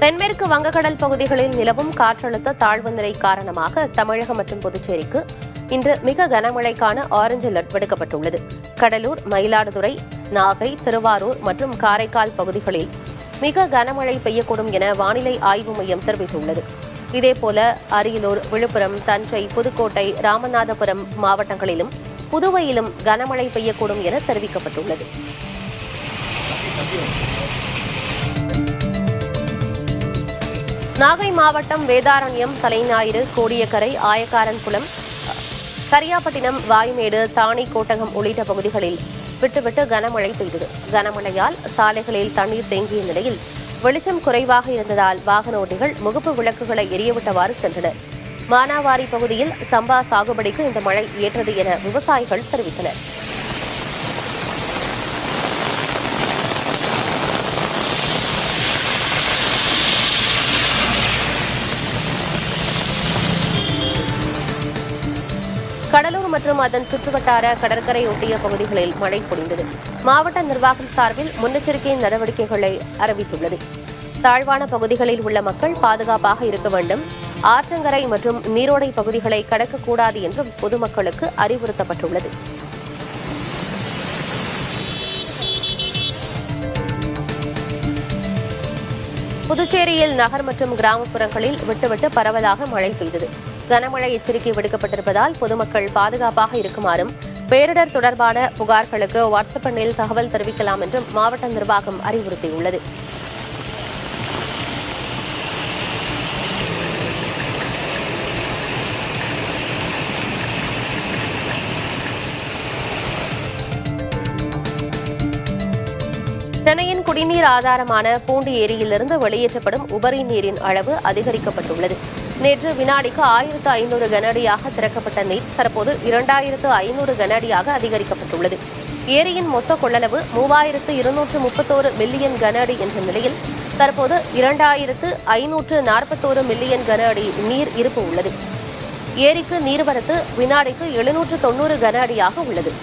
தென்மேற்கு வங்கக்கடல் பகுதிகளில் நிலவும் காற்றழுத்த தாழ்வு நிலை காரணமாக தமிழகம் மற்றும் புதுச்சேரிக்கு இன்று மிக கனமழைக்கான ஆரஞ்சு அலர்ட் விடுக்கப்பட்டுள்ளது. கடலூர், மயிலாடுதுறை, நாகை, திருவாரூர் மற்றும் காரைக்கால் பகுதிகளில் மிக கனமழை பெய்யக்கூடும் என வானிலை ஆய்வு மையம் தெரிவித்துள்ளது. இதேபோல அரியலூர், விழுப்புரம், தஞ்சை, புதுக்கோட்டை, ராமநாதபுரம் மாவட்டங்களிலும் புதுவையிலும் கனமழை பெய்யக்கூடும் என தெரிவிக்கப்பட்டுள்ளது. நாகை மாவட்டம் வேதாரண்யம், தலைஞாயிறு, கோடியக்கரை, ஆயக்காரன்குளம், கரியாப்பட்டினம், வாய்மேடு, தாணி, கோட்டகம் உள்ளிட்ட பகுதிகளில் விட்டுவிட்டு கனமழை பெய்தது. கனமழையால் சாலைகளில் தண்ணீர் தேங்கிய நிலையில் வெளிச்சம் குறைவாக இருந்ததால் வாகன ஓட்டிகள் முகப்பு விளக்குகளை எரியவிட்டவாறு சென்றனர். மானாவாரி பகுதியில் சம்பா சாகுபடிக்கு இந்த மழை ஏற்றது என விவசாயிகள் தெரிவித்தனர். கடலூர் மற்றும் அதன் சுற்றுவட்டார கடற்கரை ஒட்டிய பகுதிகளில் மழை பொழிந்தது. மாவட்ட நிர்வாகம் சார்பில் முன்னெச்சரிக்கை நடவடிக்கைகளை அறிவித்துள்ளது. தாழ்வான பகுதிகளில் உள்ள மக்கள் பாதுகாப்பாக இருக்க வேண்டும், ஆற்றங்கரை மற்றும் நீரோடை பகுதிகளை கடக்கக்கூடாது என்றும் பொதுமக்களுக்கு அறிவுறுத்தப்பட்டுள்ளது. புதுச்சேரியில் நகர் மற்றும் கிராமப்புறங்களில் விட்டுவிட்டு பரவலாக மழை பெய்தது. கனமழை எச்சரிக்கை விடுக்கப்பட்டிருப்பதால் பொதுமக்கள் பாதுகாப்பாக இருக்குமாறும், பேரிடர் தொடர்பான புகார்களுக்கு வாட்ஸ்அப் எண்ணில் தகவல் தெரிவிக்கலாம் என்றும் மாவட்ட நிர்வாகம் அறிவுறுத்தியுள்ளது. சென்னையின் குடிநீர் ஆதாரமான பூண்டி ஏரியிலிருந்து வெளியேற்றப்படும் உபரி நீரின் அளவு அதிகரிக்கப்பட்டுள்ளது. நேற்று வினாடிக்கு 1500 கனஅடியாக திறக்கப்பட்ட நீர் தற்போது 2500 கனஅடியாக அதிகரிக்கப்பட்டுள்ளது. ஏரியின் மொத்த கொள்ளளவு 3231 மில்லியன் கனஅடி என்ற நிலையில் தற்போது 2541 மில்லியன் கனஅடி நீர் இருப்பு உள்ளது. ஏரிக்கு நீர்வரத்து வினாடிக்கு 790 கனஅடியாக உள்ளது.